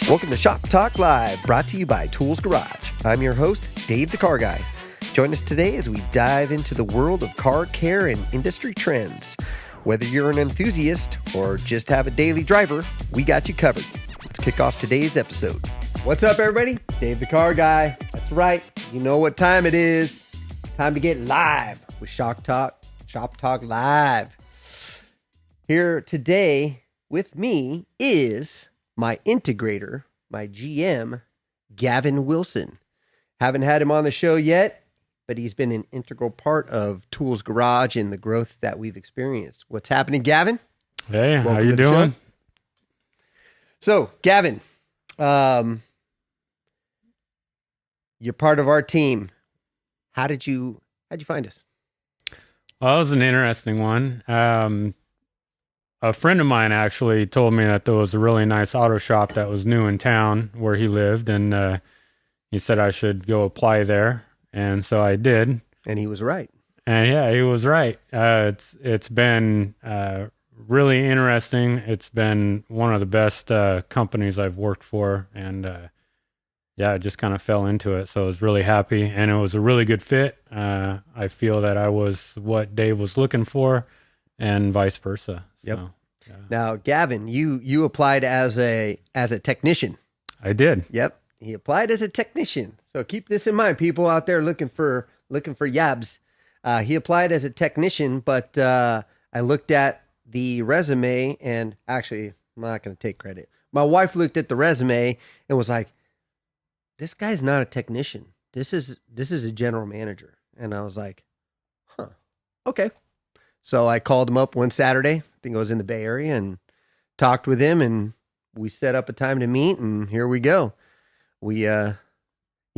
Welcome to Shop Talk Live, brought to you by Toole's Garage. I'm your host, Dave the Car Guy. Join us today as we dive into the world of car care and industry trends. Whether you're an enthusiast or just have a daily driver, we got you covered. Let's kick off today's episode. What's up, everybody? Dave the Car Guy. That's right. You know what time it is. Time to get live with Shop Talk Live. Here today with me is my integrator, my GM, Gavin Wilson. Haven't had him on the show yet, but he's been an integral part of Toole's Garage and the growth that we've experienced. What's happening, Gavin? Hey, welcome, how you doing? So, Gavin, you're part of our team. How'd you find us? Well, that was an interesting one. A friend of mine actually told me that there was a really nice auto shop that was new in town where he lived, and he said I should go apply there, and so I did. And he was right. And yeah, he was right. It's been really interesting. It's been one of the best companies I've worked for, and yeah, I just kind of fell into it, so I was really happy, and it was a really good fit. I feel that I was what Dave was looking for, and vice versa. Yep. So, yeah. Now, Gavin, you applied as a technician. I did. Yep, he applied as a technician. So keep this in mind, people out there looking for yabs. He applied as a technician, but I looked at the resume, and actually, I'm not going to take credit. My wife looked at the resume and was like, "This guy's not a technician. This is a general manager." And I was like, "Huh, okay." So I called him up one Saturday, I think I was in the Bay Area, and talked with him, and we set up a time to meet, and here we go. He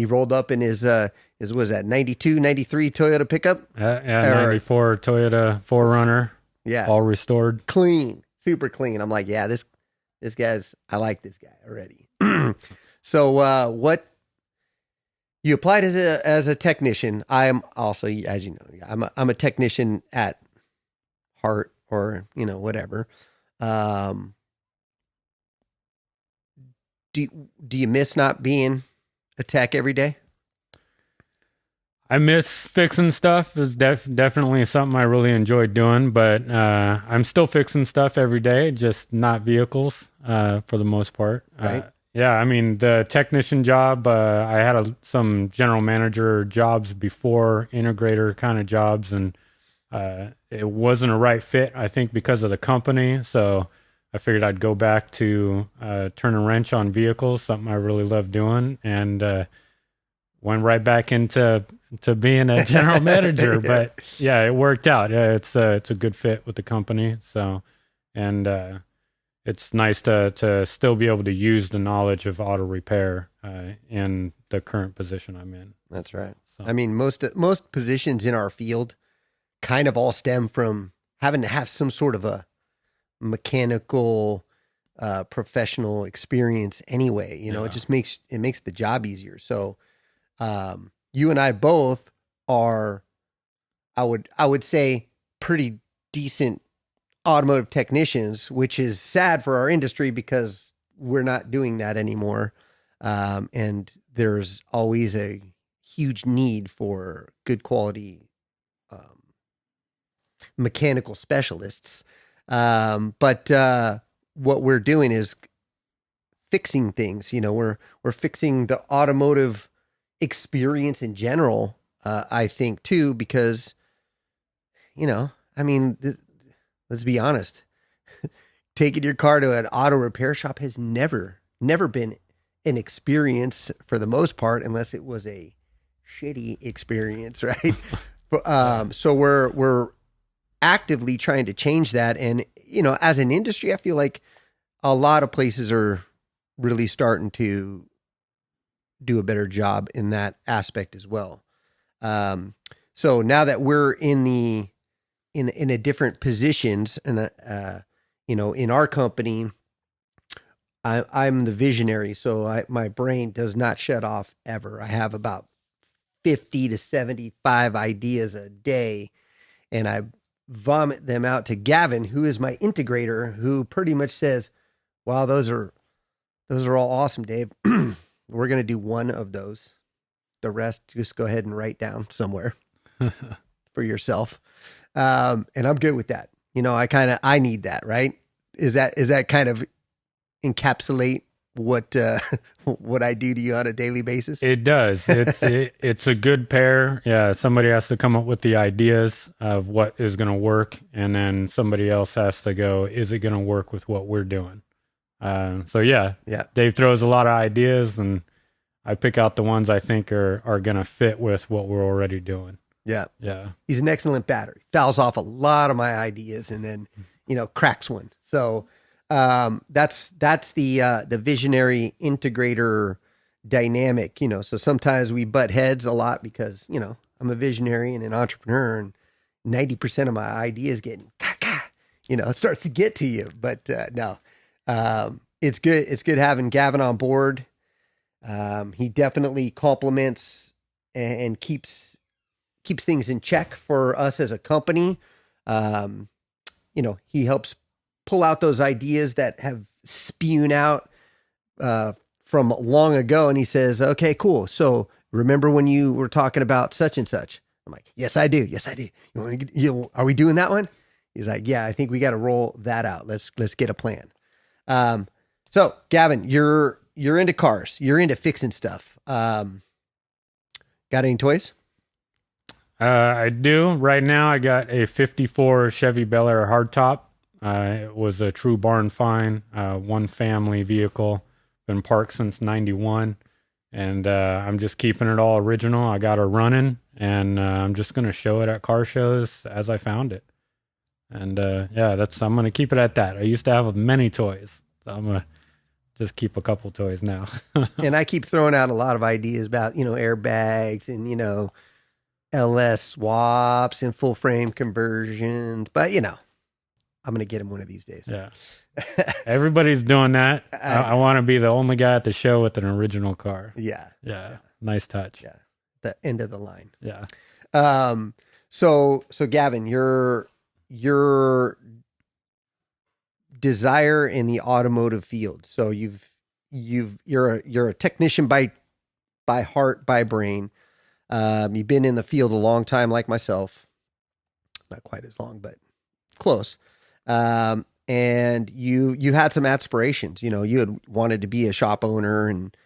rolled up in his was that 92, 93 Toyota pickup? Yeah, 94 Toyota 4Runner. Yeah. All restored. Clean, super clean. I'm like, yeah, this guy's, I like this guy already. So what, you applied as a technician. I am also, as you know, I'm a technician at heart, or whatever. Do you miss not being a tech every day? I miss fixing stuff. It's definitely something I really enjoyed doing, but I'm still fixing stuff every day, just not vehicles for the most part. Right. Yeah, I mean, the technician job, I had some general manager jobs before, integrator kind of jobs, and it wasn't a right fit, I think, because of the company. So I figured I'd go back to turn a wrench on vehicles, something I really love doing, and went right back into being a general manager. But yeah, it worked out. Yeah, it's a good fit with the company. So, and it's nice to still be able to use the knowledge of auto repair in the current position I'm in. That's right. So. I mean, most positions in our field kind of all stem from having to have some sort of a mechanical professional experience anyway. It just makes the job easier. So you and I both are, I would say, pretty decent automotive technicians, which is sad for our industry because we're not doing that anymore. And there's always a huge need for good quality mechanical specialists. But what we're doing is fixing things. We're fixing the automotive experience in general, I think too, because, I mean, let's be honest, taking your car to an auto repair shop has never been an experience for the most part, unless it was a shitty experience, right? So we're actively trying to change that. And, as an industry, I feel like a lot of places are really starting to do a better job in that aspect as well. So now that we're in a different positions, and in our company, I'm the visionary, so my brain does not shut off ever. I have about 50 to 75 ideas a day, and I vomit them out to Gavin, who is my integrator, who pretty much says, wow, those are all awesome, Dave. We're going to do one of those. The rest, just go ahead and write down somewhere for yourself. And I'm good with that. I need that, right? Is that kind of encapsulate what I do to you on a daily basis? It does. It's a good pair. Yeah, somebody has to come up with the ideas of what is going to work, and then somebody else has to go, is it going to work with what we're doing? So yeah, Dave throws a lot of ideas, and I pick out the ones I think are going to fit with what we're already doing. Yeah. Yeah. He's an excellent batter. He fouls off a lot of my ideas and then, cracks one. So that's the visionary integrator dynamic, So sometimes we butt heads a lot because, I'm a visionary and an entrepreneur, and 90% of my ideas getting, it starts to get to you. But no, it's good. It's good having Gavin on board. He definitely compliments and keeps things in check for us as a company. He helps pull out those ideas that have spewed out from long ago. And he says, okay, cool. So remember when you were talking about such and such? I'm like, yes, I do. Yes, I do. Are we doing that one? He's like, yeah, I think we got to roll that out. Let's get a plan. So Gavin, you're into cars. You're into fixing stuff. Got any toys? I do. Right now, I got a 54 Chevy Bel Air hardtop. It was a true barn find, one family vehicle, been parked since 91. And I'm just keeping it all original. I got her running, and I'm just going to show it at car shows as I found it. And I'm going to keep it at that. I used to have many toys, so I'm going to just keep a couple toys now. And I keep throwing out a lot of ideas about, airbags and, LS swaps and full frame conversions, but I'm going to get him one of these days. Yeah. Everybody's doing that. I want to be the only guy at the show with an original car. Yeah. Yeah. Nice touch. Yeah. The end of the line. Yeah. So Gavin, your desire in the automotive field. So you're a technician by heart, by brain. You've been in the field a long time, like myself, not quite as long, but close. And you had some aspirations, you had wanted to be a shop owner and,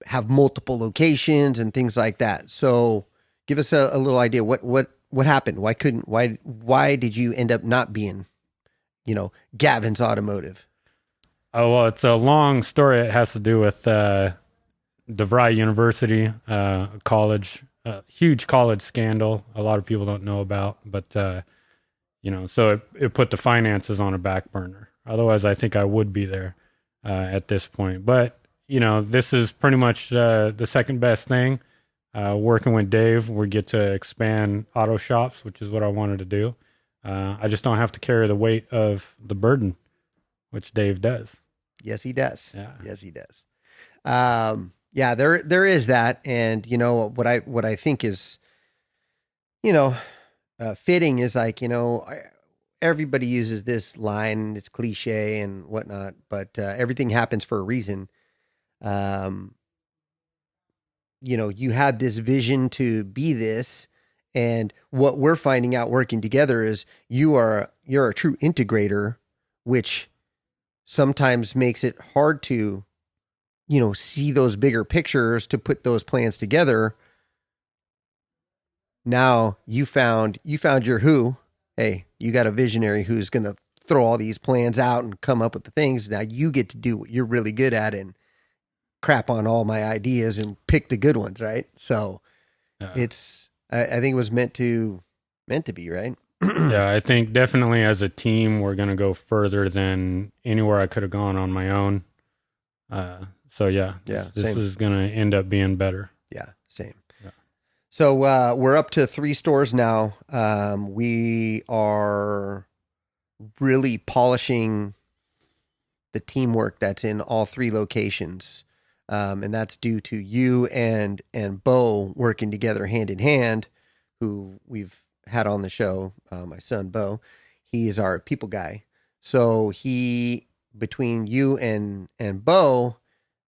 have multiple locations and things like that. So give us a little idea. What happened? Why did you end up not being, Gavin's Automotive? Oh, well, it's a long story. It has to do with, DeVry University, college, huge college scandal. A lot of people don't know about, but, so it put the finances on a back burner. Otherwise, I think I would be there at this point. But, this is pretty much the second best thing. Working with Dave, we get to expand auto shops, which is what I wanted to do. I just don't have to carry the weight of the burden, which Dave does. Yes, he does. Yeah. Yes, he does. Yeah, there is that. And, what I think is, fitting is like, everybody uses this line, it's cliche and whatnot, but everything happens for a reason. You had this vision to be this, and what we're finding out working together is you're a true integrator, which sometimes makes it hard to, see those bigger pictures to put those plans together. Now you found your who. Hey, you got a visionary who's going to throw all these plans out and come up with the things. Now you get to do what you're really good at and crap on all my ideas and pick the good ones, right? So it's, I think it was meant to be, right? Yeah, I think definitely as a team, we're going to go further than anywhere I could have gone on my own. So this is going to end up being better. Yeah, same. Yeah. So we're up to 3 stores now. We are really polishing the teamwork that's in all 3 locations. And that's due to you and Bo working together hand in hand, who we've had on the show, my son Bo, he's our people guy. So between you and Bo,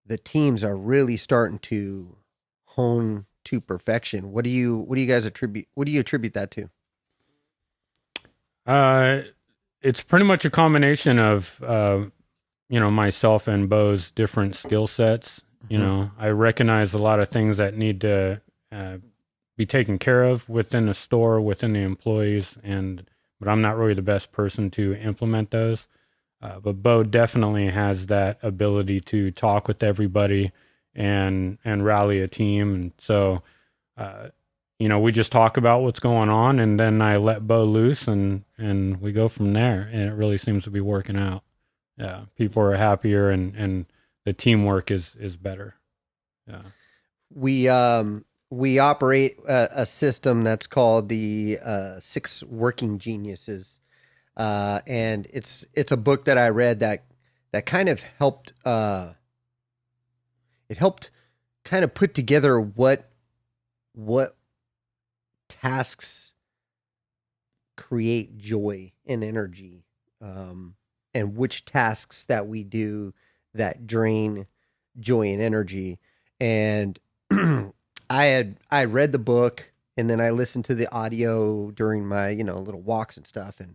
the teams are really starting to hone to perfection. What do you guys attribute? What do you attribute that to? Uh, it's pretty much a combination of myself and Bo's different skill sets. Mhm. I recognize a lot of things that need to uh, be taken care of within the store, within the employees, but I'm not really the best person to implement those. But Bo definitely has that ability to talk with everybody and rally a team. And so, uh, we just talk about what's going on, and then I let Bo loose, and we go from there. And it really seems to be working out. Yeah, people are happier, and the teamwork is better. Yeah. We operate a system that's called the Six Working Geniuses, and it's a book that I read that kind of helped. It helped kind of put together what tasks create joy and energy, and which tasks that we do that drain joy and energy. And I read the book, and then I listened to the audio during my little walks and stuff. And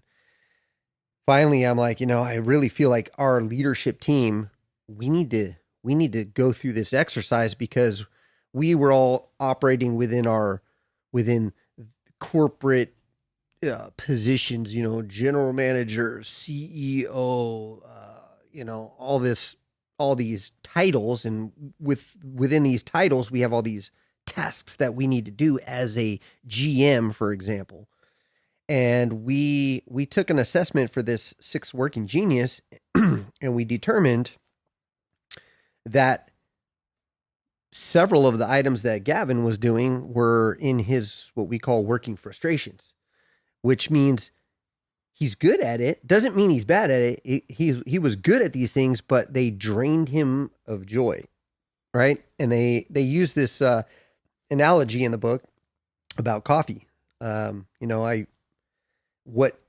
finally, I'm like, I really feel like our leadership team, we need to go through this exercise, because we were all operating within corporate positions, general manager, CEO, all these titles, and within these titles, we have all these tasks that we need to do as a GM, for example. And we took an assessment for this Six Working Genius, and we determined that several of the items that Gavin was doing were in his what we call working frustrations, which means he's good at it. Doesn't mean he's bad at it. He was good at these things, but they drained him of joy, right? And they use this analogy in the book about coffee. I what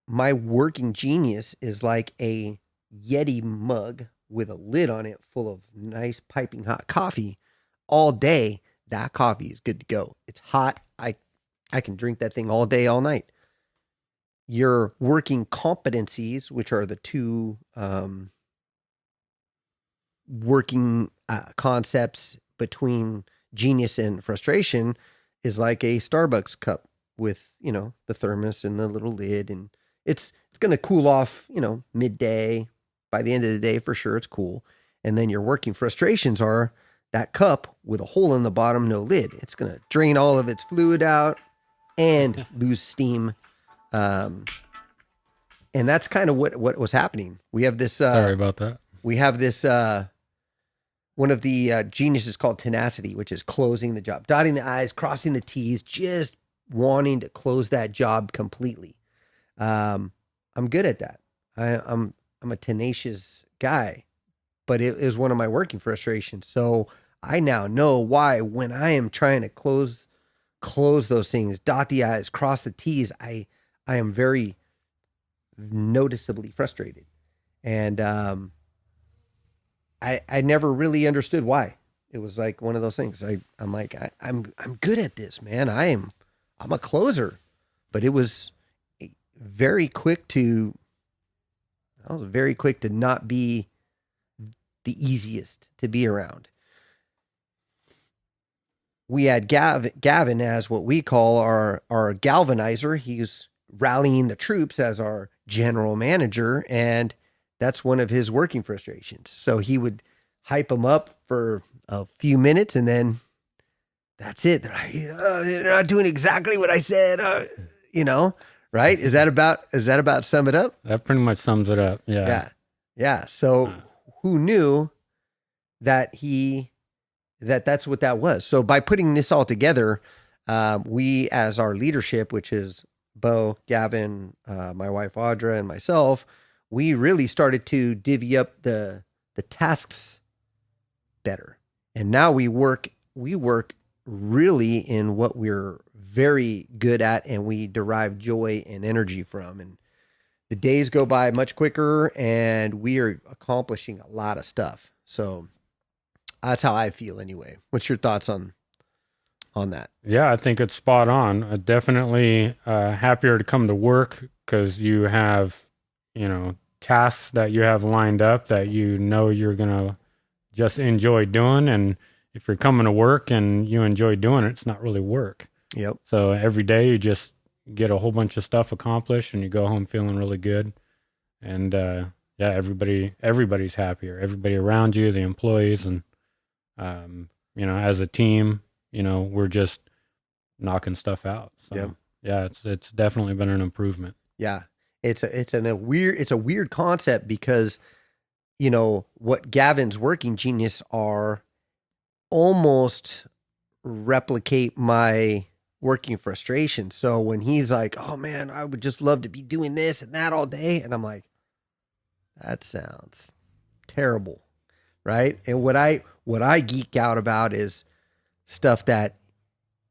my working genius is like a Yeti mug with a lid on it full of nice piping hot coffee all day. That coffee is good to go. It's hot. I can drink that thing all day, all night. Your working competencies, which are the two working concepts between genius and frustration, is like a Starbucks cup with the thermos and the little lid, and it's going to cool off midday. By the end of the day, for sure, it's cool. And then your working frustrations are that cup with a hole in the bottom, no lid. It's going to drain all of its fluid out and lose steam. And that's kind of what was happening. We have this. Sorry about that. We have this. One of the geniuses called tenacity, which is closing the job, dotting the I's, crossing the T's, just wanting to close that job completely. I'm good at that. I'm a tenacious guy, but it is one of my working frustrations. So I now know why, when I am trying to close those things, dot the I's, cross the T's, I am very noticeably frustrated. And I never really understood why. It was like one of those things. I'm like, I'm good at this, man. I'm a closer. But it was very quick to I was very quick to not be the easiest to be around. We had Gavin as what we call our galvanizer. He's rallying the troops as our general manager, and that's one of his working frustrations. So he would hype them up for a few minutes, and then that's it. They're like, they're not doing exactly what I said, right? Is that about sum it up? That pretty much sums it up. Yeah. Yeah. Yeah. So who knew that that's what that was? So by putting this all together, we, as our leadership, which is Bo, Gavin, my wife Audra, and myself, we really started to divvy up the tasks better. And now we work really in what we're very good at and we derive joy and energy from. And the days go by much quicker and we are accomplishing a lot of stuff. So that's how I feel anyway. What's your thoughts on that? Yeah, I think it's spot on. Definitely happier to come to work because you have, tasks that you have lined up that you're going to just enjoy doing. And if you're coming to work and you enjoy doing it, it's not really work. Yep. So every day you just get a whole bunch of stuff accomplished and you go home feeling really good. And yeah, everybody's happier. Everybody around you, the employees, and as a team, we're just knocking stuff out. So Yep. yeah, it's definitely been an improvement. Yeah. It's a weird concept because, what Gavin's working genius are almost replicate my working frustration. So when he's like, oh man, I would just love to be doing this and that all day. And I'm like, that sounds terrible. Right. And what I geek out about is stuff that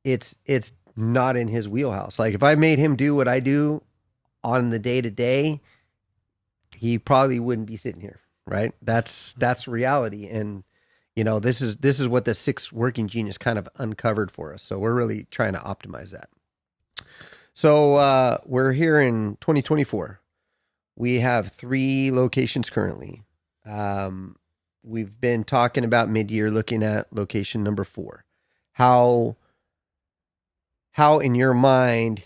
it's not in his wheelhouse. Like if I made him do what I do on the day to day, he probably wouldn't be sitting here. Right. That's reality. And this is what the 6 working genius kind of uncovered for us. So we're really trying to optimize that. So we're here in 2024. We have 3 locations currently. We've been talking about mid-year, looking at location number 4. How in your mind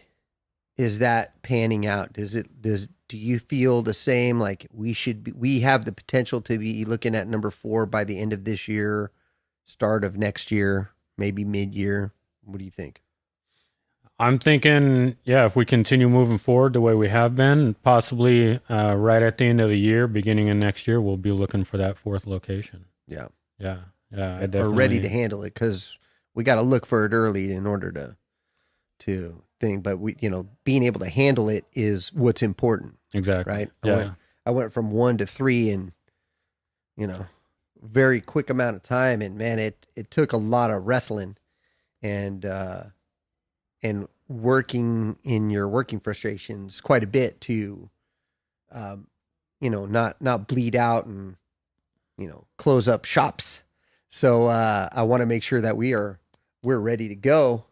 is that panning out? Do you feel the same? Like we have the potential to be looking at number 4 by the end of this year, start of next year, maybe mid-year. What do you think? I'm thinking, yeah, if we continue moving forward the way we have been, possibly right at the end of the year, beginning of next year, we'll be looking for that 4th location. Yeah. Yeah. I We're definitely ready to handle it because we got to look for it early in order to think. But being able to handle it is what's important. Exactly. Right. Yeah. I went from 1 to 3 in, very quick amount of time. And man, it took a lot of wrestling and working in your working frustrations quite a bit to, not bleed out and, close up shops. So I want to make sure that we're ready to go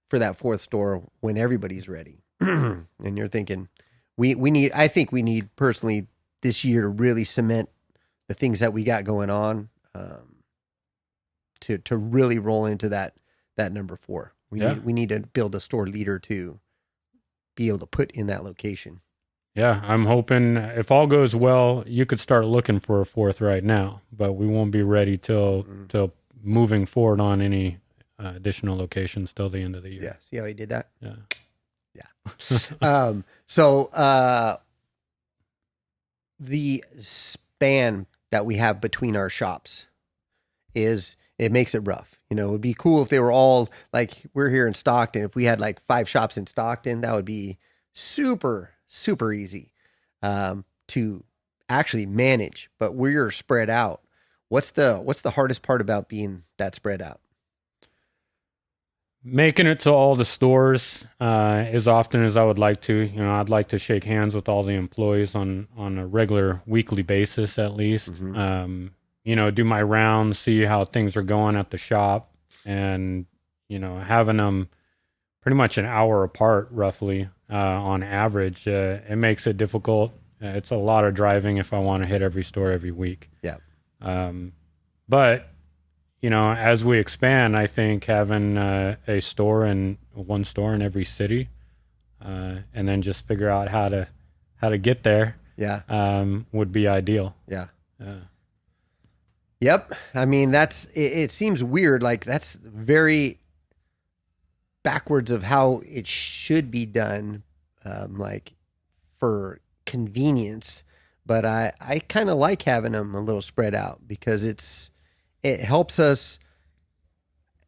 for that 4th store when everybody's ready. And you're thinking, I think we need personally this year to really cement the things that we got going on, to really roll into that number 4. We need to build a store leader to be able to put in that location. Yeah, I'm hoping if all goes well, you could start looking for a 4th right now, but we won't be ready till moving forward on any additional locations till the end of the year. Yeah. See how he did that? Yeah. So the span that we have between our shops it makes it rough. It would be cool if they were all like we're here in Stockton. If we had like 5 shops in Stockton, that would be super, super easy to actually manage. But we're spread out. What's the hardest part about being that spread out? Making it to all the stores as often as I would like to. I'd like to shake hands with all the employees on a regular weekly basis at least. Mm-hmm. Do my rounds, see how things are going at the shop, and having them pretty much an hour apart roughly on average. It makes it difficult. It's a lot of driving if I want to hit every store every week. Yeah. But as we expand, I think having one store in every city, and then just figure out how to get there, would be ideal. Yeah. Yeah. Yep. I mean, it seems weird. Like that's very backwards of how it should be done, like for convenience. But I kind of like having them a little spread out because it helps us,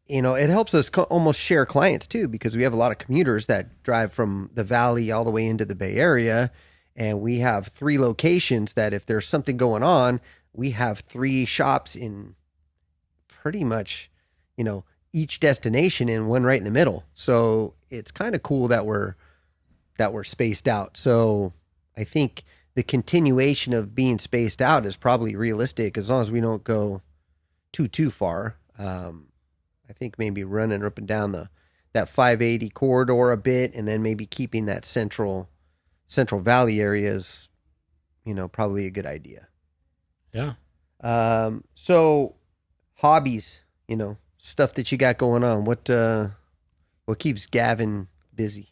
almost share clients too, because we have a lot of commuters that drive from the Valley all the way into the Bay Area. And we have 3 locations that if there's something going on, we have 3 shops in pretty much, each destination and one right in the middle. So it's kind of cool that we're spaced out. So I think the continuation of being spaced out is probably realistic as long as we don't go too far. I think maybe running up and down that 580 corridor a bit, and then maybe keeping that Central Valley area is, probably a good idea. Yeah. So hobbies, stuff that you got going on. What keeps Gavin busy?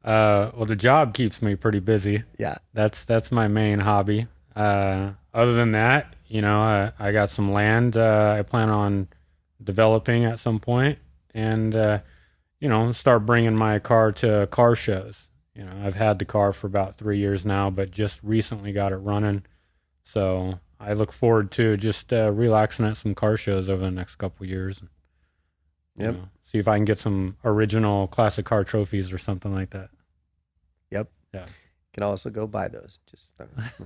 Well, the job keeps me pretty busy. Yeah. That's my main hobby. Other than that, I got some land I plan on developing at some point, and start bringing my car to car shows. I've had the car for about 3 years now, but just recently got it running. So I look forward to just relaxing at some car shows over the next couple of years. Yep. See if I can get some original classic car trophies or something like that. Yep. Yeah. Can also go buy those.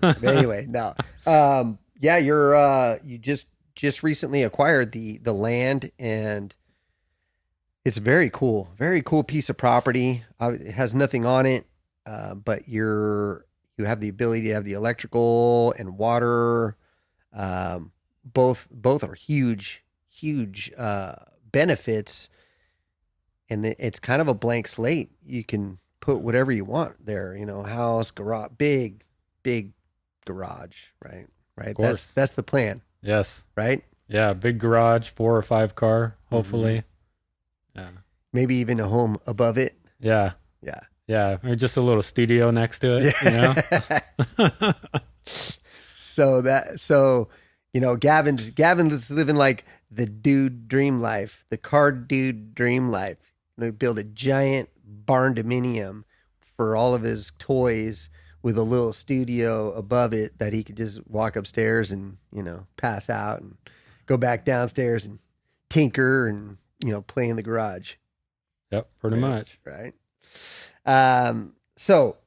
But anyway, no. Yeah, you just recently acquired the land, and it's very cool. Very cool piece of property. It has nothing on it, but you have the ability to have the electrical and water. Both are huge benefits, and it's kind of a blank slate. You can put whatever you want there. House, garage, big garage, right? Right. That's the plan. Yes. Right. Yeah, big garage, 4 or 5 car, hopefully. Mm-hmm. Yeah. Maybe even a home above it. Yeah. Yeah. Yeah. Or just a little studio next to it, So Gavin's living like the dude dream life, the car dude dream life. Build a giant barn dominium for all of his toys with a little studio above it that he could just walk upstairs and, pass out and go back downstairs and tinker and, play in the garage. Yep, pretty much. Right. So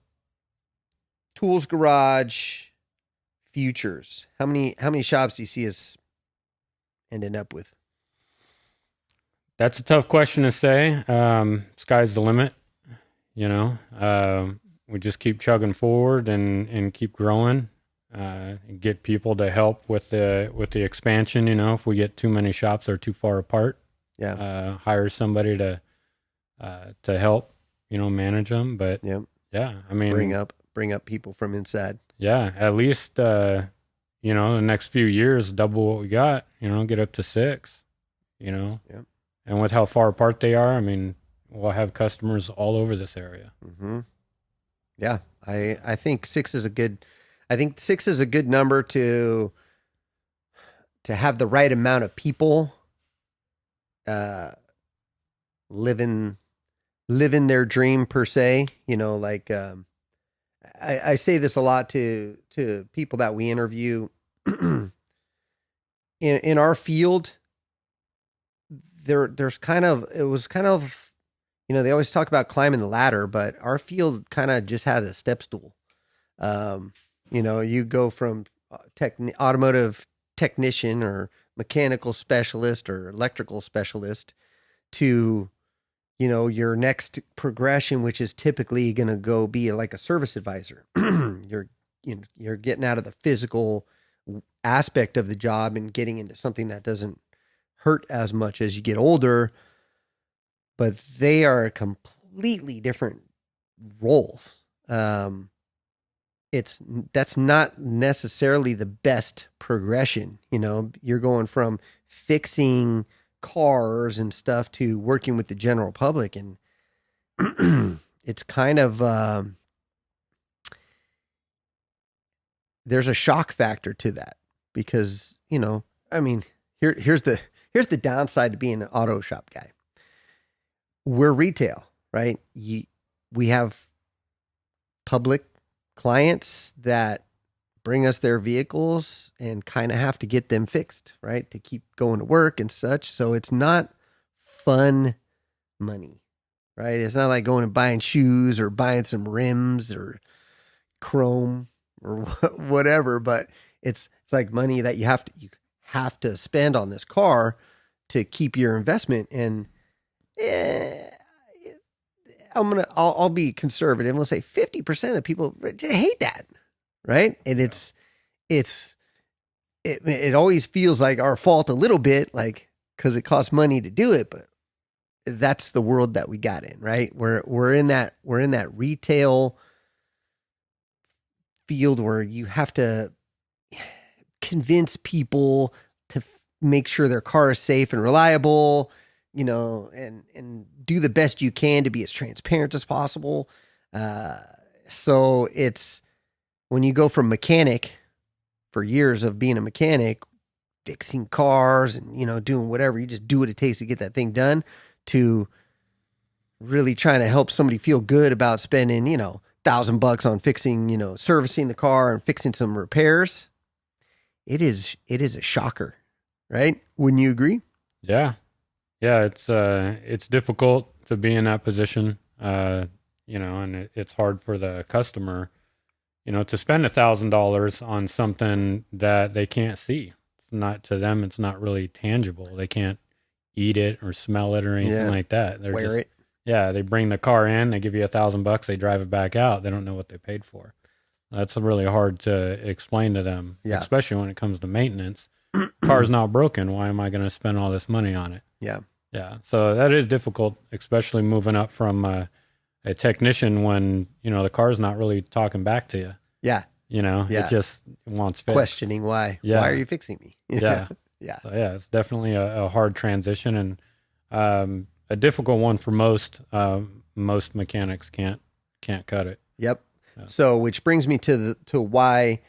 Toole's Garage futures. How many shops do you see us ending up with? That's a tough question to say. Sky's the limit, we just keep chugging forward and keep growing, and get people to help with the expansion. If we get too many shops that are too far apart, hire somebody to help, manage them. But yeah, I mean, bring up people from inside. Yeah, at least the next few years, double what we got. Get up to 6. Yep. And with how far apart they are, I mean, we'll have customers all over this area. Mm-hmm. Yeah, I think 6 is a good. I think 6 is a good number to have the right amount of people living their dream per se. I say this a lot to people that we interview in our field. There's kind of, it was kind of, they always talk about climbing the ladder, but our field kind of just has a step stool. You go from automotive technician or mechanical specialist or electrical specialist to, your next progression, which is typically going to go be like a service advisor. You're getting out of the physical aspect of the job and getting into something that doesn't hurt as much as you get older, but they are completely different roles. That's not necessarily the best progression. You're going from fixing cars and stuff to working with the general public, and it's kind of there's a shock factor to that because I mean, here's the downside to being an auto shop guy. We're retail, right? We have public clients that bring us their vehicles and kind of have to get them fixed, right? To keep going to work and such. So it's not fun money, right? It's not like going and buying shoes or buying some rims or chrome or whatever, but it's like money that you have to spend on this car to keep your investment. And eh, I'll be conservative. We'll say 50% of people hate that, right? And it always feels like our fault a little bit, like because it costs money to do it, but that's the world that we got in, right? We're in that retail field where you have to convince people to make sure their car is safe and reliable, and do the best you can to be as transparent as possible. So it's when you go from mechanic for years of being a mechanic, fixing cars and, doing whatever, you just do what it takes to get that thing done, to really trying to help somebody feel good about spending, $1,000 on fixing, servicing the car and fixing some repairs. It is a shocker, right? Wouldn't you agree? Yeah. Yeah. It's difficult to be in that position, and it's hard for the customer, to spend $1,000 on something that they can't see. Not to them, it's not really tangible. They can't eat it or smell it or anything like that. They're Wear it. Yeah, they bring the car in, they give you $1,000, they drive it back out. They don't know what they paid for. That's really hard to explain to them, especially when it comes to maintenance. Car's not broken. Why am I going to spend all this money on it? Yeah. Yeah. So that is difficult, especially moving up from a technician when, the car's not really talking back to you. Yeah. It just wants fixed. Questioning why. Yeah. Why are you fixing me? Yeah. Yeah. So, it's definitely a hard transition, and a difficult one for most mechanics can't cut it. Yep. Yeah. So, which brings me to why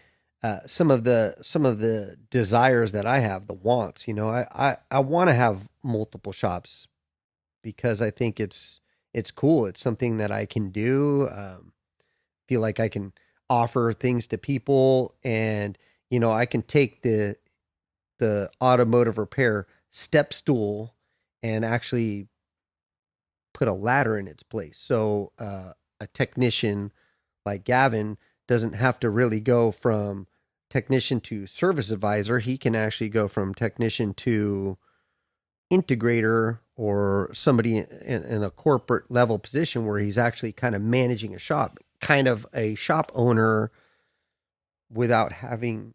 some of the desires that I have, the wants. I want to have multiple shops because I think it's cool. It's something that I can do. Feel like I can offer things to people, and I can take the automotive repair step stool and actually put a ladder in its place. So a technician like Gavin doesn't have to really go from technician to service advisor. He can actually go from technician to integrator, or somebody in a corporate level position where he's actually kind of managing a shop, kind of a shop owner, without having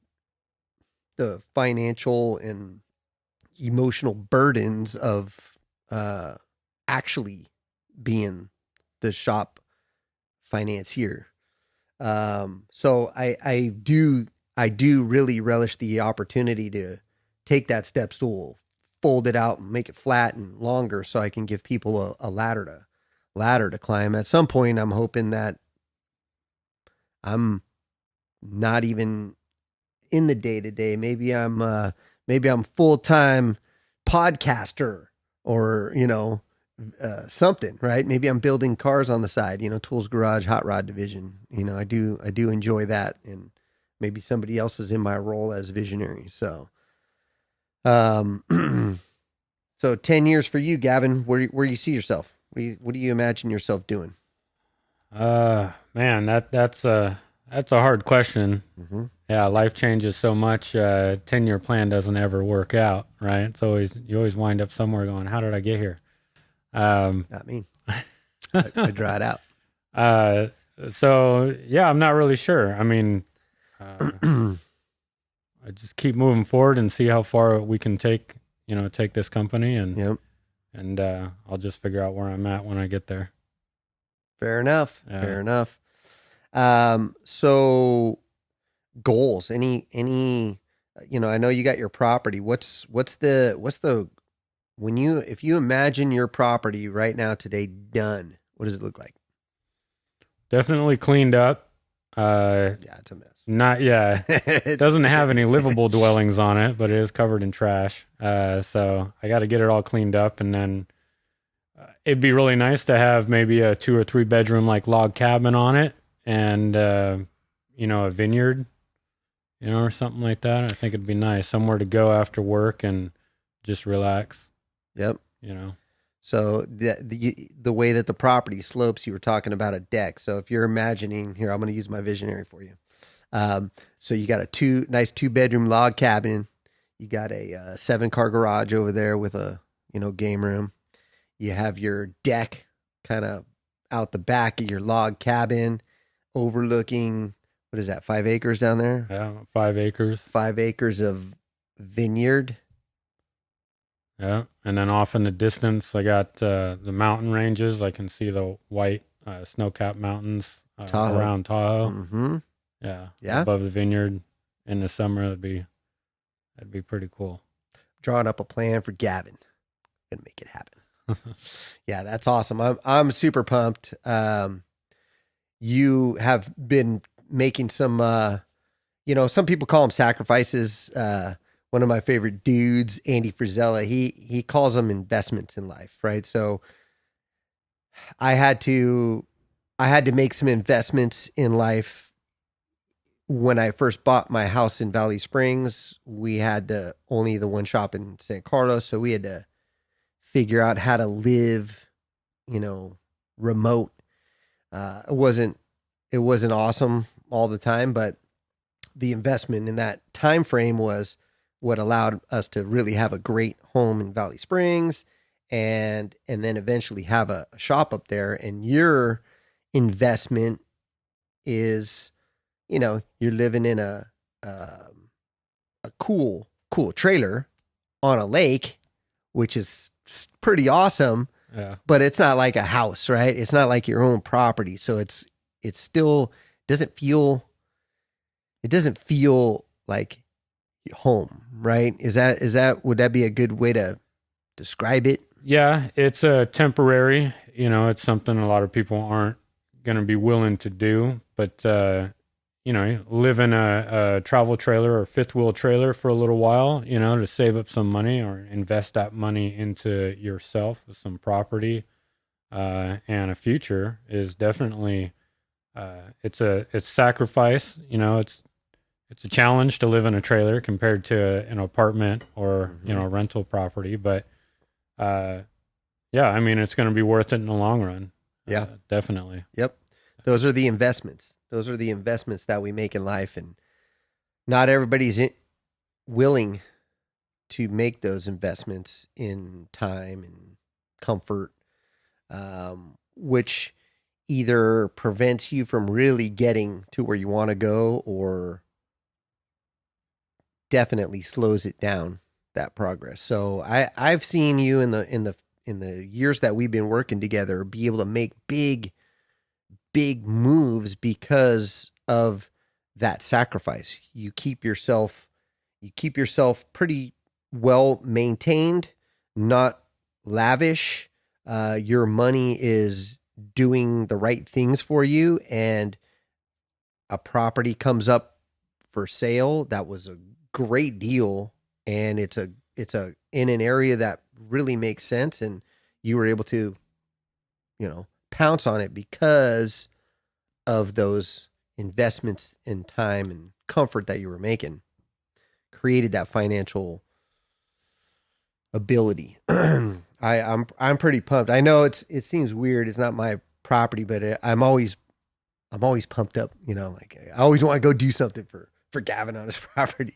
the financial and emotional burdens of actually being the shop financier. So I do really relish the opportunity to take that step stool, fold it out and make it flat and longer so I can give people a ladder to climb. At some point, I'm hoping that I'm not even in the day-to-day. Maybe I'm full-time podcaster, or, something, right? Maybe I'm building cars on the side, Toole's Garage Hot Rod division. I do enjoy that, and maybe somebody else is in my role as visionary. So, so 10 years for you, Gavin, where you see yourself? What do you imagine yourself doing? Man, that's a hard question. Mm-hmm. Yeah, life changes so much. 10-year plan doesn't ever work out, right? You always wind up somewhere going, how did I get here? Not me. I draw it out. So yeah, I'm not really sure. I mean, I just keep moving forward and see how far we can take this company, and I'll just figure out where I'm at when I get there. Fair enough. Yeah. Fair enough. So goals, any, I know you got your property. What's the, if you imagine your property right now today done, what does it look like? Definitely cleaned up. Yeah, it's a mess. It doesn't have any livable dwellings on it, but it is covered in trash. So I got to get it all cleaned up, and then it'd be really nice to have maybe a 2 or 3 bedroom like log cabin on it, and a vineyard, or something like that. I think it'd be nice, somewhere to go after work and just relax. Yep. So the way that the property slopes, you were talking about a deck. So if you're imagining here, I'm going to use my visionary for you. So you got a nice 2 bedroom log cabin. You got a 7-car garage over there with a game room. You have your deck kind of out the back of your log cabin, overlooking, what is that, 5 acres down there? Yeah, 5 acres. 5 acres of vineyard. Yeah, and then off in the distance, I got the mountain ranges. I can see the white snow-capped mountains Tahoe. around Tahoe. Mm-hmm. Yeah, Yeah. above the vineyard in the summer. That'd be pretty cool. Drawing up a plan for Gavin. Gonna make it happen. Yeah, that's awesome. I'm super pumped. You have been making some, some people call them sacrifices. One of my favorite dudes, Andy Frisella, he calls them investments in life, right? So I had to make some investments in life. When I first bought my house in Valley Springs, we had only the one shop in San Carlos, so we had to figure out how to live, remote. It wasn't awesome all the time, but the investment in that time frame was what allowed us to really have a great home in Valley Springs, and then eventually have a shop up there. And your investment is, you're living in a cool trailer on a lake, which is pretty awesome. Yeah. But it's not like a house, right? It's not like your own property. So it still doesn't feel like home, right? Would that be a good way to describe it? Yeah, it's a temporary, it's something a lot of people aren't going to be willing to do, but live in a travel trailer or fifth wheel trailer for a little while, to save up some money or invest that money into yourself with some property and a future is definitely it's sacrifice. It's a challenge to live in a trailer compared to an apartment or a rental property, but yeah, I mean, it's going to be worth it in the long run. Yeah, definitely. Yep. Those are the investments. Those are the investments that we make in life, and not everybody's willing to make those investments in time and comfort, which either prevents you from really getting to where you want to go, or definitely slows it down, that progress. So I've seen you in the years that we've been working together be able to make big moves because of that sacrifice. You keep yourself pretty well maintained, not lavish. Your money is doing the right things for you, and a property comes up for sale that was a great deal, and it's in an area that really makes sense, and you were able to pounce on it because of those investments in time and comfort that you were making. Created that financial ability. I'm pretty pumped. I know it seems weird. It's not my property, but I'm always pumped up. Like I always want to go do something for Gavin on his property.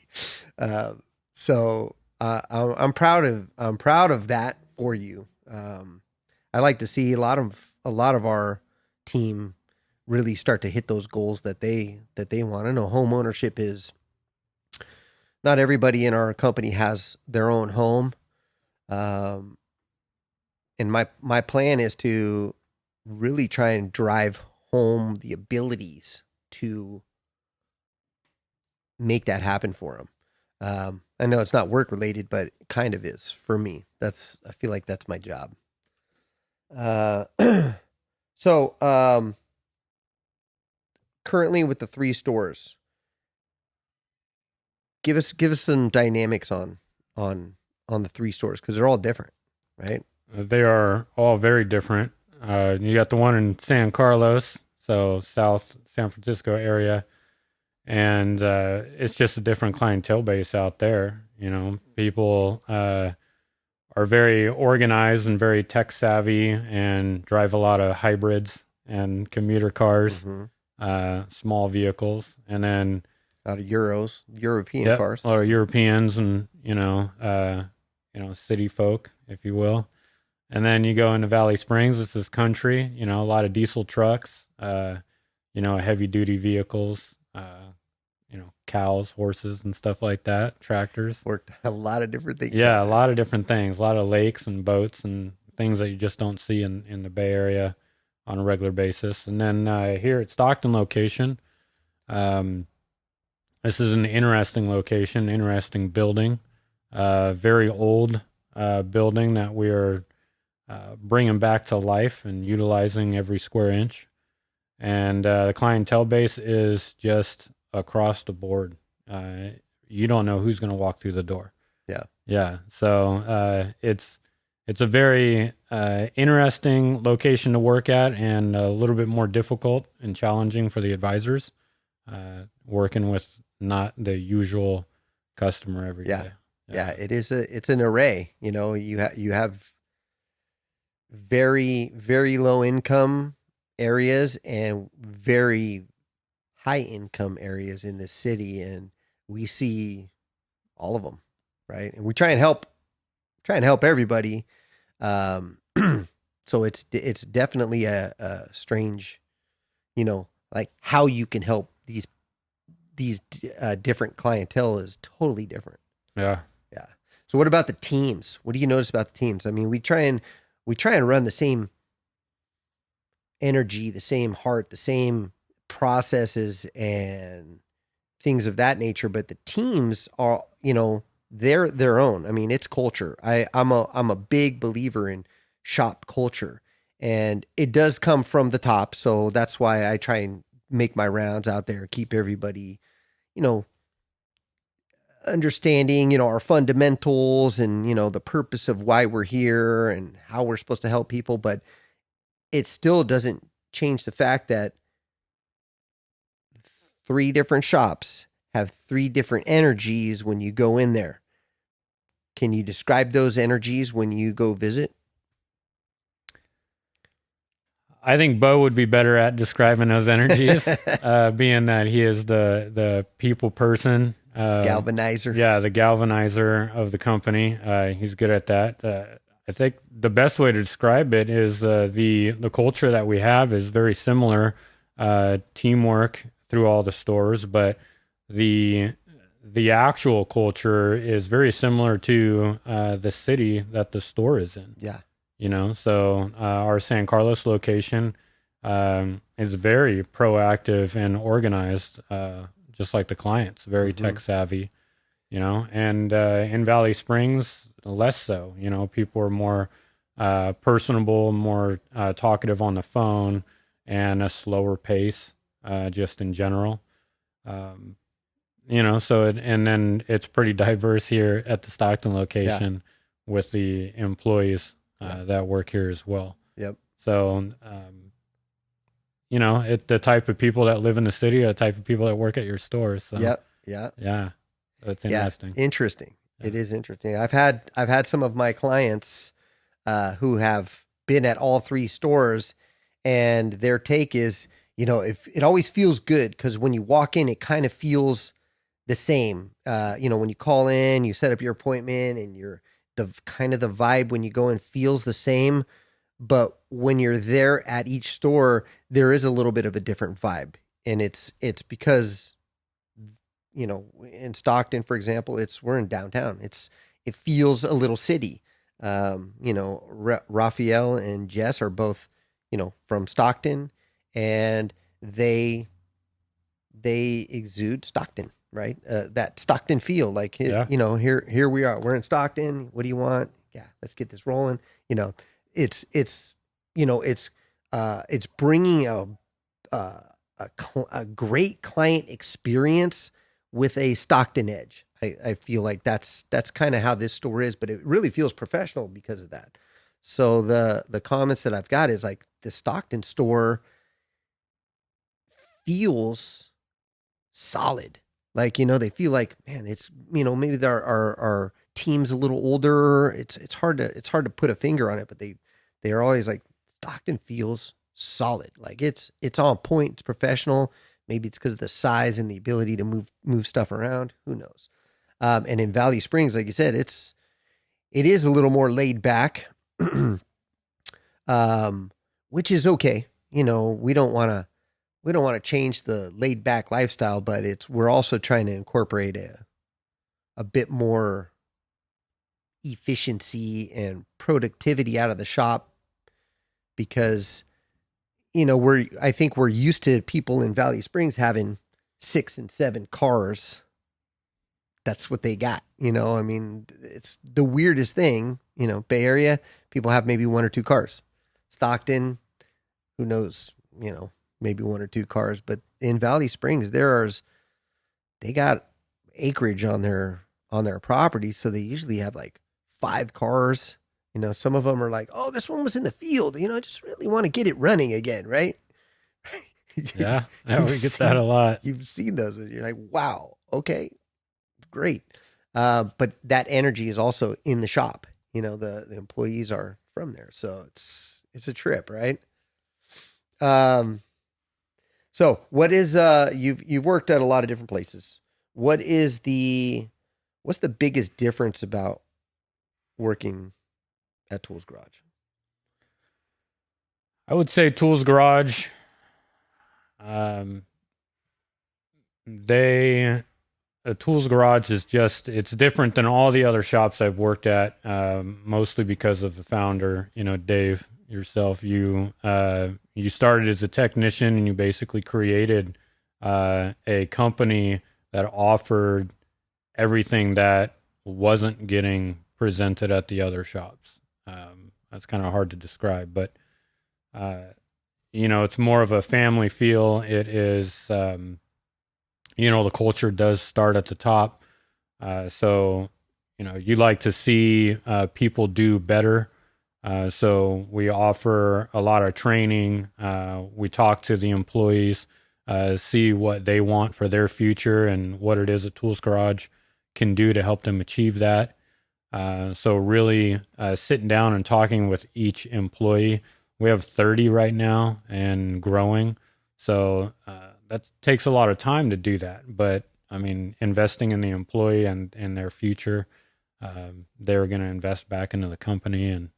So I'm proud of that for you. I like to see a lot of our team really start to hit those goals that they want. I know home ownership is, not everybody in our company has their own home. And my plan is to really try and drive home the abilities to make that happen for them. I know it's not work related, but it kind of is for me. I feel like that's my job. So currently with the 3 stores, give us some dynamics on the 3 stores, because they're all different, right? They are all very different. You got the one in San Carlos, so South San Francisco area, and it's just a different clientele base out there. People are very organized and very tech savvy and drive a lot of hybrids and commuter cars, small vehicles. And then A lot of European Yep, cars. a lot of Europeans and city folk, if you will. And then you go into Valley Springs. This is country. A lot of diesel trucks. Heavy duty vehicles. Cows, horses, and stuff like that. Tractors. Worked a lot of different things Yeah, out a there. lot of different things. A lot of lakes and boats and things that you just don't see in the Bay Area on a regular basis. And then here at Stockton location, um, this is an interesting location, interesting building, very old building that we are bringing back to life and utilizing every square inch. And the clientele base is just across the board. You don't know who's going to walk through the door. Yeah. Yeah. So it's a very interesting location to work at, and a little bit more difficult and challenging for the advisors working with not the usual customer every day. Yeah, it's an array. You have very, very low income areas and very high income areas in the city, and we see all of them, right? And we try and help everybody. Um, so it's definitely a strange, like how you can help these different clientele is totally different. Yeah. Yeah. So what about the teams? What do you notice about the teams? I mean, we try and run the same energy, the same heart, the same processes and things of that nature, but the teams are, they're their own. I mean, it's culture. I'm a big believer in shop culture, and it does come from the top. So that's why I try and make my rounds out there, keep everybody, understanding, our fundamentals and, the purpose of why we're here and how we're supposed to help people. But it still doesn't change the fact that 3 different shops have 3 different energies when you go in there. Can you describe those energies when you go visit? I think Bo would be better at describing those energies, being that he is the people person. Galvanizer. Yeah, the galvanizer of the company. He's good at that. I think the best way to describe it is the culture that we have is very similar. Teamwork through all the stores, but the actual culture is very similar to the city that the store is in. Yeah. So our San Carlos location is very proactive and organized, just like the clients, very tech savvy, and in Valley Springs, less so. People are more personable, more talkative on the phone, and a slower pace, just in general. And then it's pretty diverse here at the Stockton location with the employees that work here as well. Yep. So, the type of people that live in the city are the type of people that work at your stores. So, Yep. Yeah. yeah, that's interesting. Yeah. Interesting. Yeah. It is interesting. I've had some of my clients who have been at all 3 stores, and their take is, if it always feels good because when you walk in, it kind of feels the same. When you call in, you set up your appointment, and the kind of the vibe when you go in feels the same. But when you're there at each store, there is a little bit of a different vibe. And it's because, in Stockton, for example, we're in downtown. It feels a little city. Raphael and Jess are both, from Stockton, and they exude Stockton. Right. That Stockton feel, like, here we are, we're in Stockton. What do you want? Yeah. Let's get this rolling. It's bringing a great client experience with a Stockton edge. I feel like that's kind of how this store is, but it really feels professional because of that. So the comments that I've got is like the Stockton store feels solid. Like, they feel like, man, it's, maybe our team's a little older. It's hard to put a finger on it, but they're always like, Stockton feels solid. Like it's on point. It's professional. Maybe it's because of the size and the ability to move stuff around. Who knows? And in Valley Springs, like you said, it is a little more laid back, which is okay. You know, we don't want to change the laid back lifestyle, but we're also trying to incorporate a bit more efficiency and productivity out of the shop because, you know, I think we're used to people in Valley Springs having 6 and 7 cars. That's what they got. You know, I mean, it's the weirdest thing, you know, Bay Area, people have maybe 1 or 2 cars. Stockton, who knows, you know, maybe 1 or 2 cars, but in Valley Springs, they got acreage on their property. So they usually have like 5 cars. You know, some of them are like, oh, this one was in the field. You know, I just really want to get it running again, right? Yeah, we get that a lot. You've seen those. And you're like, wow, okay, great. But that energy is also in the shop. You know, the employees are from there. So it's a trip, right? So what is, you've worked at a lot of different places. What's the biggest difference about working at Toole's Garage? I would say Tools Garage. Tools Garage is it's different than all the other shops I've worked at, mostly because of the founder, you know, Dave, yourself. You started as a technician and you basically created a company that offered everything that wasn't getting presented at the other shops. That's kind of hard to describe, but you know, it's more of a family feel. It is, you know, the culture does start at the top. So, you know, you like to see people do better. So we offer a lot of training. We talk to the employees, see what they want for their future and what it is that Tools Garage can do to help them achieve that. So really sitting down and talking with each employee. We have 30 right now and growing. So that takes a lot of time to do that. But I mean, investing in the employee and their future, they're going to invest back into the company. And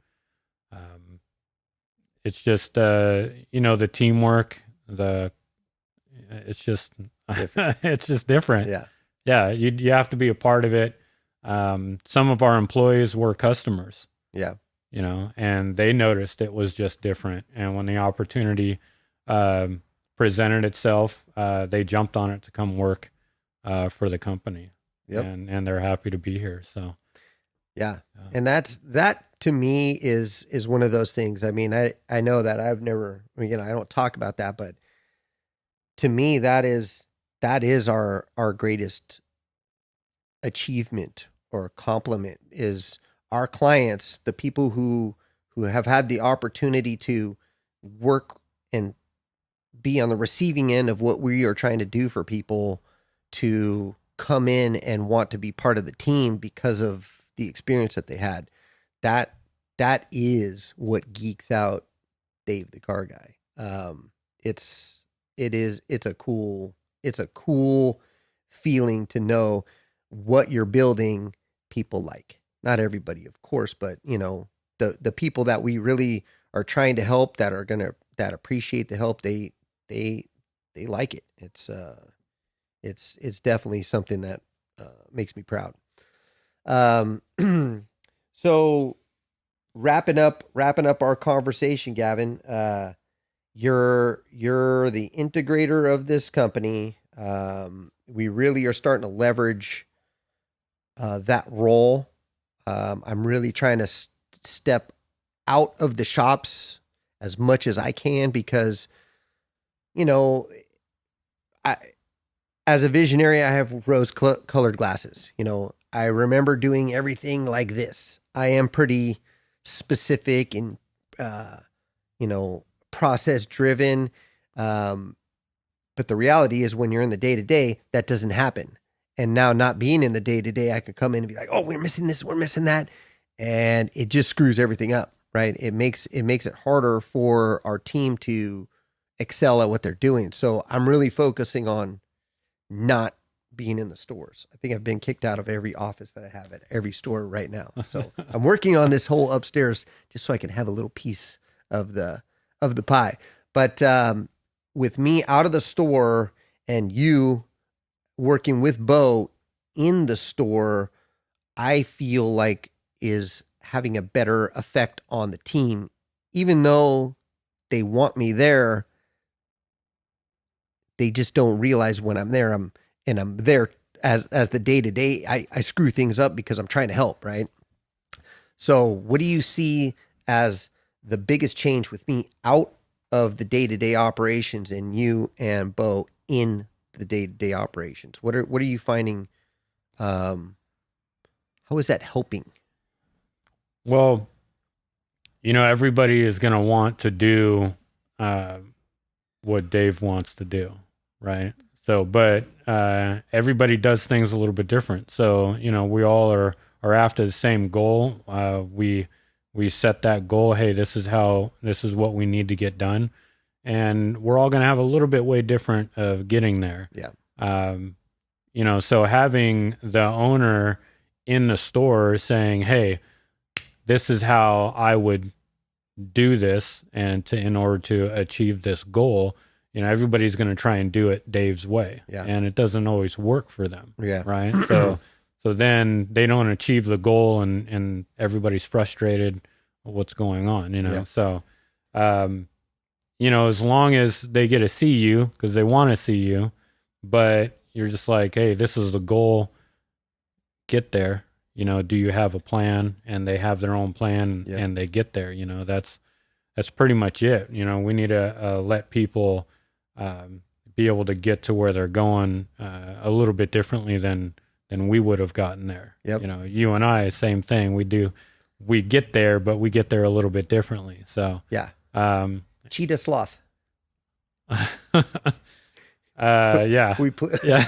it's just, you know, the teamwork, it's just, it's just different. Yeah. Yeah. You have to be a part of it. Some of our employees were customers. Yeah. You know, and they noticed it was just different. And when the opportunity presented itself, they jumped on it to come work for the company. Yep. And they're happy to be here. So, yeah. And that to me is one of those things. I mean, I know that I don't talk about that, but to me, that is our greatest achievement or compliment is our clients, the people who have had the opportunity to work and be on the receiving end of what we are trying to do for people, to come in and want to be part of the team because of the experience that they had. That is what geeks out Dave the car guy. It's a cool feeling to know what you're building people like. Not everybody, of course, but you know, the people that we really are trying to help, that appreciate the help, they like it. It's definitely something that makes me proud. So wrapping up our conversation, Gavin, you're the integrator of this company. We really are starting to leverage that role. I'm really trying to step out of the shops as much as I can because, you know, as a visionary, I have rose-colored glasses. You know, I remember doing everything like this. I am pretty specific and, you know, process-driven. But the reality is when you're in the day-to-day, that doesn't happen. And now not being in the day-to-day, I could come in and be like, oh, we're missing this, we're missing that. And it just screws everything up, right? It makes it harder for our team to excel at what they're doing. So I'm really focusing on not being in the stores. I think I've been kicked out of every office that I have at every store right now. So I'm working on this whole upstairs just so I can have a little piece of the pie. But with me out of the store and you working with Bo in the store, I feel like is having a better effect on the team. Even though they want me there, they just don't realize when I'm there. I'm there as the day to day. I screw things up because I'm trying to help, right? So, what do you see as the biggest change with me out of the day to day operations and you and Bo in the day to day operations? What are you finding? How is that helping? Well, everybody is going to want to do what Dave wants to do, right? So, but everybody does things a little bit different. So, we all are after the same goal. We set that goal. Hey, this is what we need to get done, and we're all going to have a little bit way different of getting there. Yeah. So having the owner in the store saying, "Hey, this is how I would do this, and in order to achieve this goal." Everybody's going to try and do it Dave's way, and it doesn't always work for them, right? So then they don't achieve the goal, and everybody's frustrated. What's going on, So, as long as they get to see you because they want to see you, but you're just like, hey, this is the goal. Get there. Do you have a plan? And they have their own plan, and they get there. That's pretty much it. We need to let people be able to get to where they're going a little bit differently than we would have gotten there. Yep. You and I, same thing. We get there, but we get there a little bit differently. So yeah. Cheetah sloth. Yeah. Yeah. Yeah.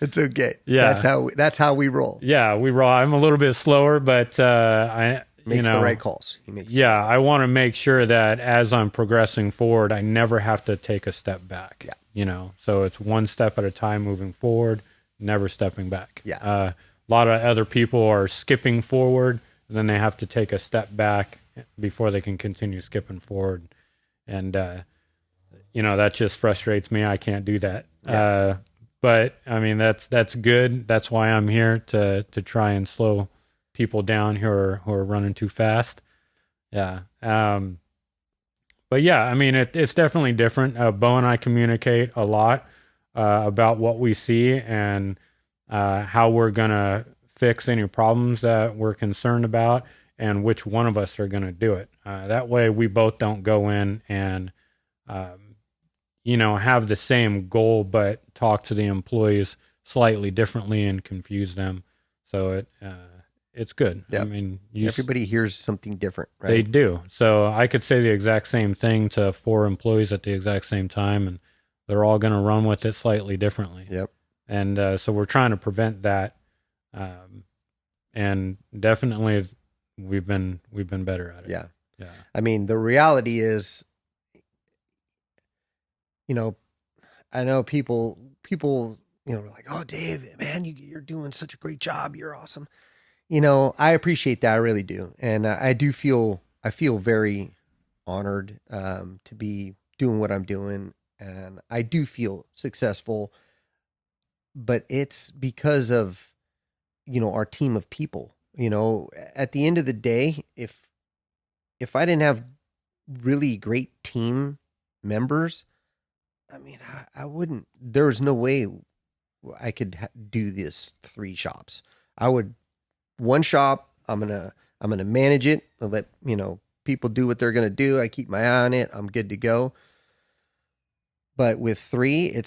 It's okay. Yeah. That's how we roll. Yeah, we roll. I'm a little bit slower, but I makes the right calls. I want to make sure that as I'm progressing forward, I never have to take a step back. Yeah. So it's one step at a time moving forward, never stepping back. Yeah. A lot of other people are skipping forward, and then they have to take a step back before they can continue skipping forward. And, that just frustrates me. I can't do that. Yeah. But I mean, that's good. That's why I'm here to try and slow people down who are running too fast. Yeah. But yeah, I mean, it's definitely different. Bo and I communicate a lot about what we see and how we're going to fix any problems that we're concerned about and which one of us are going to do it. That way we both don't go in and, have the same goal, but talk to the employees slightly differently and confuse them. So it's good. Yep. I mean, everybody hears something different, right? They do. So I could say the exact same thing to 4 employees at the exact same time, and they're all going to run with it slightly differently. Yep. And so we're trying to prevent that. And definitely we've been better at it. Yeah. Yeah. I mean, the reality is, I know people, like, oh, Dave, man, you're doing such a great job. You're awesome. I appreciate that. I really do. And I feel very honored to be doing what I'm doing. And I do feel successful, but it's because of, our team of people. At the end of the day, if I didn't have really great team members, I mean, I wouldn't, there's no way I could do this 3 shops. One shop, I'm going to manage it. I'll let, people do what they're going to do. I keep my eye on it. I'm good to go. But with 3,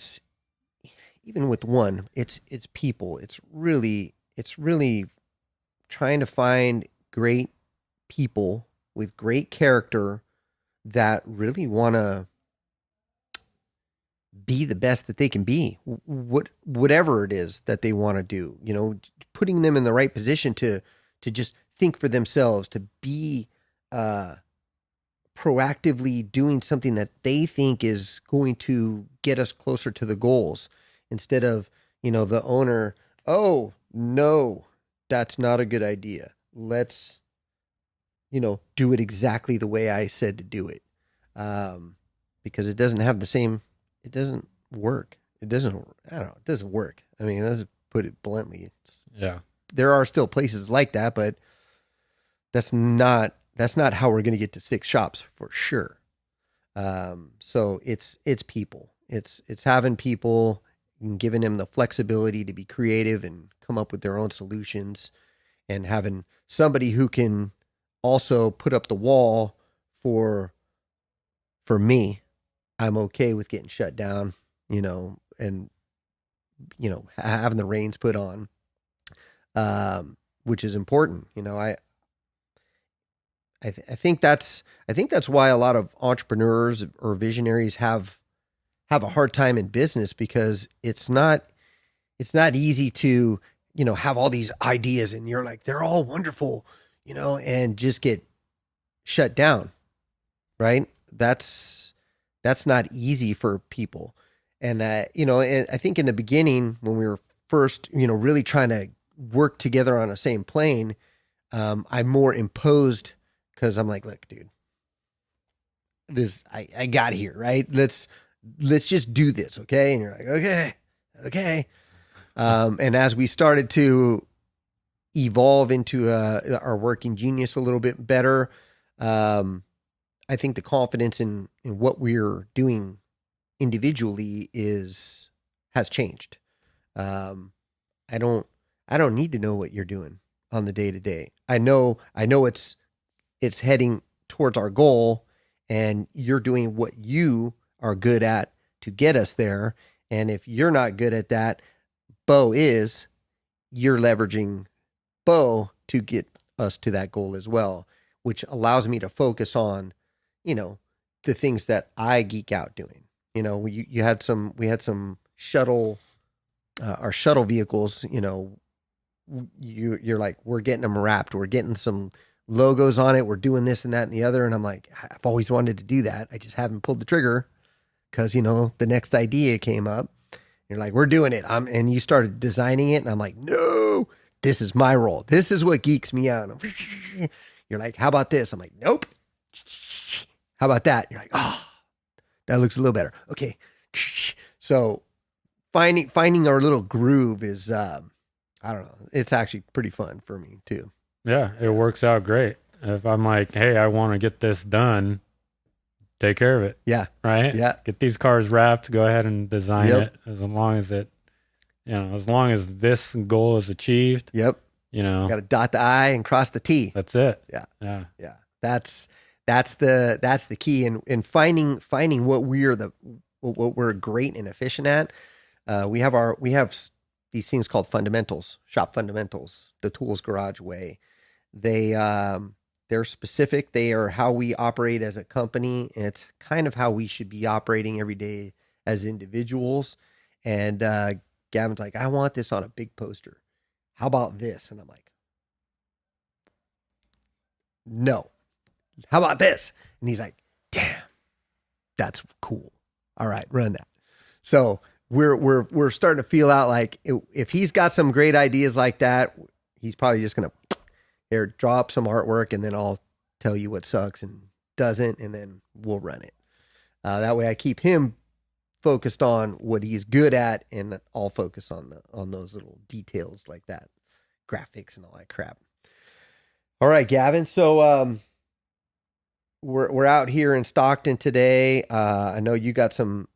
even with 1, it's people. It's really trying to find great people with great character that really want to be the best that they can be, whatever it is that they want to do, putting them in the right position to just think for themselves, to be proactively doing something that they think is going to get us closer to the goals instead of, the owner, oh, no, that's not a good idea. Let's, do it exactly the way I said to do it. Because it doesn't have the same, it doesn't work. It doesn't, I don't know, it doesn't work. I mean, let's put it bluntly. Yeah. There are still places like that, but that's not how we're going to get to 6 shops for sure. So it's people. It's having people and giving them the flexibility to be creative and come up with their own solutions, and having somebody who can also put up the wall for me. I'm okay with getting shut down, and having the reins put on, which is important. I think that's why a lot of entrepreneurs or visionaries have a hard time in business, because it's not easy to, have all these ideas and you're like, they're all wonderful, and just get shut down, right? That's not easy for people. And and I think in the beginning, when we were first, really trying to work together on the same plane, I more imposed, because I'm like, look, dude, I got here, right? Let's just do this, okay? And you're like, okay. And as we started to evolve into our working genius a little bit better, I think the confidence in what we're doing individually has changed. I don't need to know what you're doing on the day to day. I know it's heading towards our goal, and you're doing what you are good at to get us there. And if you're not good at that, you're leveraging Bo to get us to that goal as well, which allows me to focus on, the things that I geek out doing. We had some shuttle, our shuttle vehicles, you're like, we're getting them wrapped. We're getting some logos on it. We're doing this and that and the other. And I'm like, I've always wanted to do that. I just haven't pulled the trigger because, the next idea came up. You're like, we're doing it. And you started designing it. And I'm like, no, this is my role. This is what geeks me out. You're like, how about this? I'm like, nope. How about that? You're like, oh, that looks a little better. Okay. So finding our little groove is, I don't know. It's actually pretty fun for me too. Yeah, it works out great. If I'm like, hey, I want to get this done, take care of it. Yeah. Right? Yeah. Get these cars wrapped, go ahead and design Yep. it, as long as as long as this goal is achieved. Yep. Got to dot the I and cross the T. That's it. Yeah. Yeah. Yeah. That's the key. And finding what we're great and efficient at. We have these things called fundamentals, shop fundamentals, the Tools Garage way. They're specific. They are how we operate as a company. And it's kind of how we should be operating every day as individuals. And Gavin's like, I want this on a big poster. How about this? And I'm like, no. How about this? And he's like, damn, that's cool. All right, run that. So we're starting to feel out like if he's got some great ideas like that, he's probably just gonna draw up some artwork, and then I'll tell you what sucks and doesn't, and then we'll run it. That way, I keep him focused on what he's good at, and I'll focus on those little details like that, graphics and all that crap. All right, Gavin. So we're out here in Stockton today. I know you got some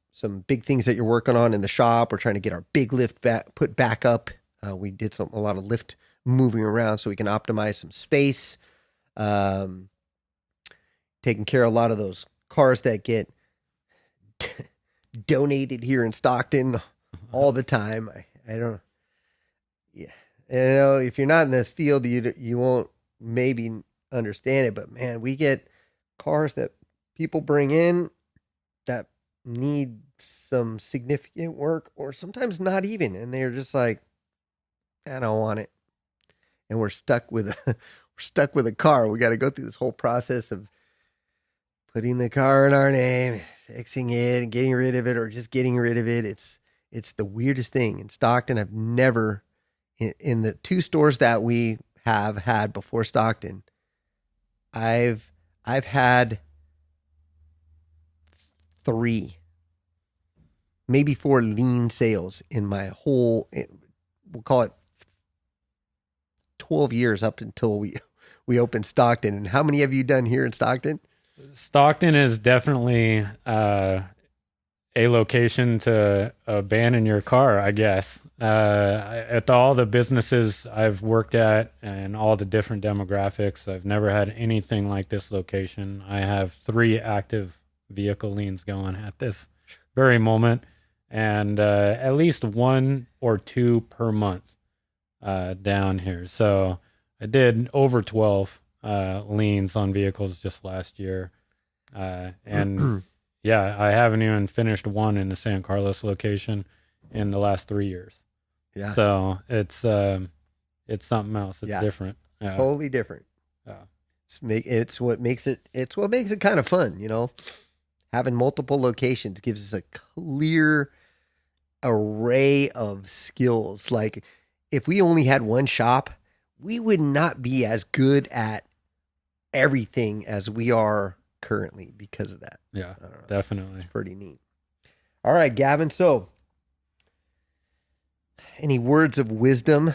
big things that you're working on in the shop. We're trying to get our big lift put back up. We did a lot of lift moving around so we can optimize some space. Taking care of a lot of those cars that get donated here in Stockton all the time. I don't. Yeah, if you're not in this field, you won't maybe understand it. But man, we get cars that people bring in that need some significant work, or sometimes not even, and they're just like, I don't want it, and we're stuck with a car. We got to go through this whole process of putting the car in our name, fixing it and getting rid of it, or just getting rid of it. It's the weirdest thing. In Stockton, I've never in the two stores that we have had before Stockton, I've had three, maybe four lean sales in my whole, we'll call it 12 years up until we opened Stockton. And how many have you done here in Stockton? Stockton is definitely a location to abandon your car, I guess. At all the businesses I've worked at and all the different demographics, I've never had anything like this location. I have 3 active vehicle liens going at this very moment, and at least 1 or 2 per month down here. So I did over 12 liens on vehicles just last year. And yeah, I haven't even finished one in the San Carlos location in the last 3 years. Yeah. So it's something else. It's different. Yeah. Totally different. Yeah. It's what makes it kind of fun, you know. Having multiple locations gives us a clear array of skills. Like if we only had one shop, we would not be as good at everything as we are currently because of that. Yeah, definitely. It's pretty neat. All right, Gavin. So any words of wisdom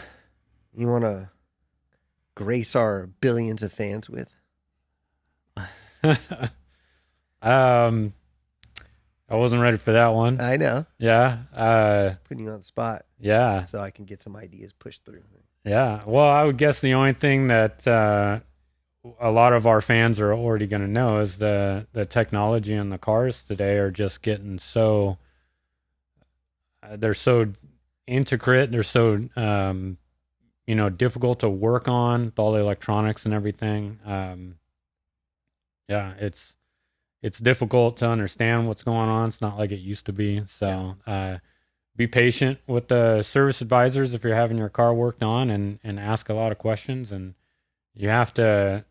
you want to grace our billions of fans with? I wasn't ready for that one. I know. Yeah. Putting you on the spot. Yeah. So I can get some ideas pushed through. Yeah. Well, I would guess the only thing that a lot of our fans are already going to know is the technology in the cars today are just getting so they're so intricate. They're so difficult to work on with all the electronics and everything. Yeah, it's difficult to understand what's going on. It's not like it used to be. So be patient with the service advisors if you're having your car worked on, and ask a lot of questions. And you have to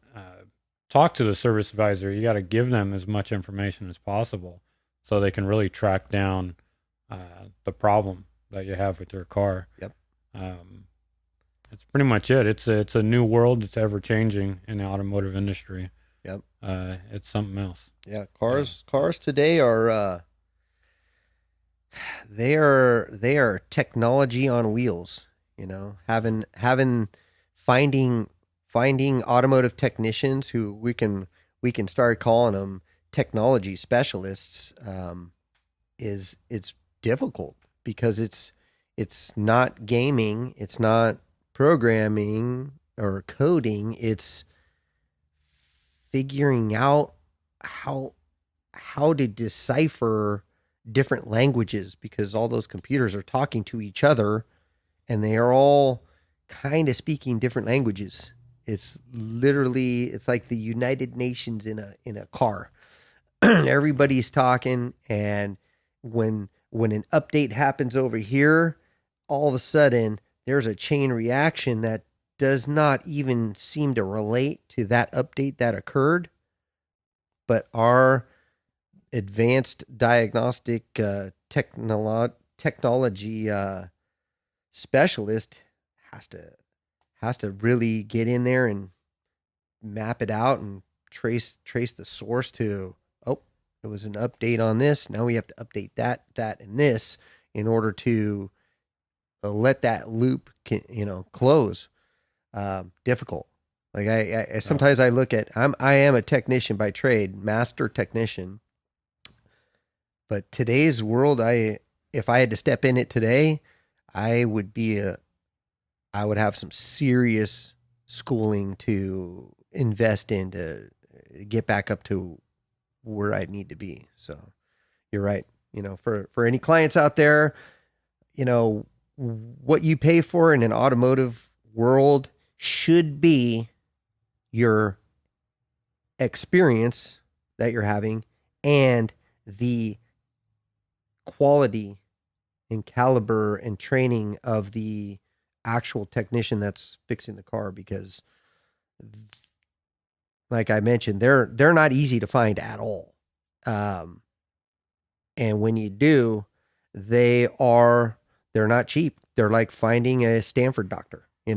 talk to the service advisor. You got to give them as much information as possible so they can really track down the problem that you have with your car. Yep. That's pretty much it. It's a new world. It's ever changing in the automotive industry. Yep. It's something else. Yeah, cars today are they are technology on wheels. You know, finding automotive technicians who we can start calling them technology specialists. It's difficult because it's not gaming, it's not programming or coding. It's figuring out how to decipher different languages, because all those computers are talking to each other and they are all kind of speaking different languages. It's like the United Nations in a car. Everybody's talking, and when an update happens over here, all of a sudden there's a chain reaction that does not even seem to relate to that update that occurred. But our advanced diagnostic technology specialist has to really get in there and map it out and trace the source to, it was an update on this. Now we have to update that, and this in order to let that loop, close. Difficult. Like I sometimes I look at, I am a technician by trade, master technician. But today's world, if I had to step in it today, I would have some serious schooling to invest in to get back up to where I need to be. So you're right. For any clients out there, what you pay for in an automotive world should be your experience that you're having and the quality and caliber and training of the actual technician that's fixing the car, because like I mentioned, they're not easy to find at all. And when you do, they're not cheap. They're like finding a Stanford doctor. You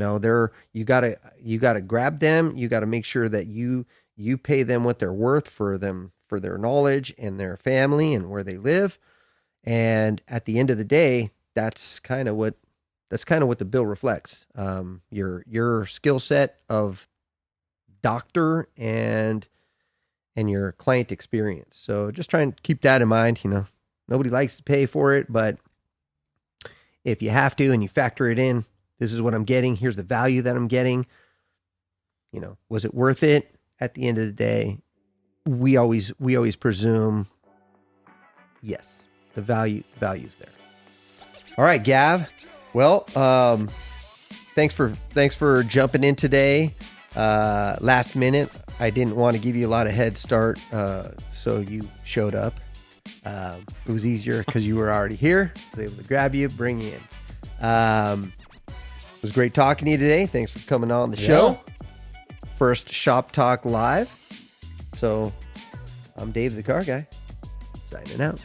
gotta grab them. You gotta make sure that you pay them what they're worth for their knowledge and their family and where they live. And at the end of the day, that's kind of what the bill reflects. Your skill set of doctor and your client experience. So just try and keep that in mind. Nobody likes to pay for it, but if you have to and you factor it in, this is what I'm getting. Here's the value that I'm getting. Was it worth it? At the end of the day, we always presume yes, the value's there. All right, Gav. Well, thanks for jumping in today. Last minute, I didn't want to give you a lot of head start, so you showed up. It was easier because you were already here. I was able to grab you, bring you in. It was great talking to you today. Thanks for coming on the show. First Shop Talk Live. So I'm Dave the Car Guy, signing out.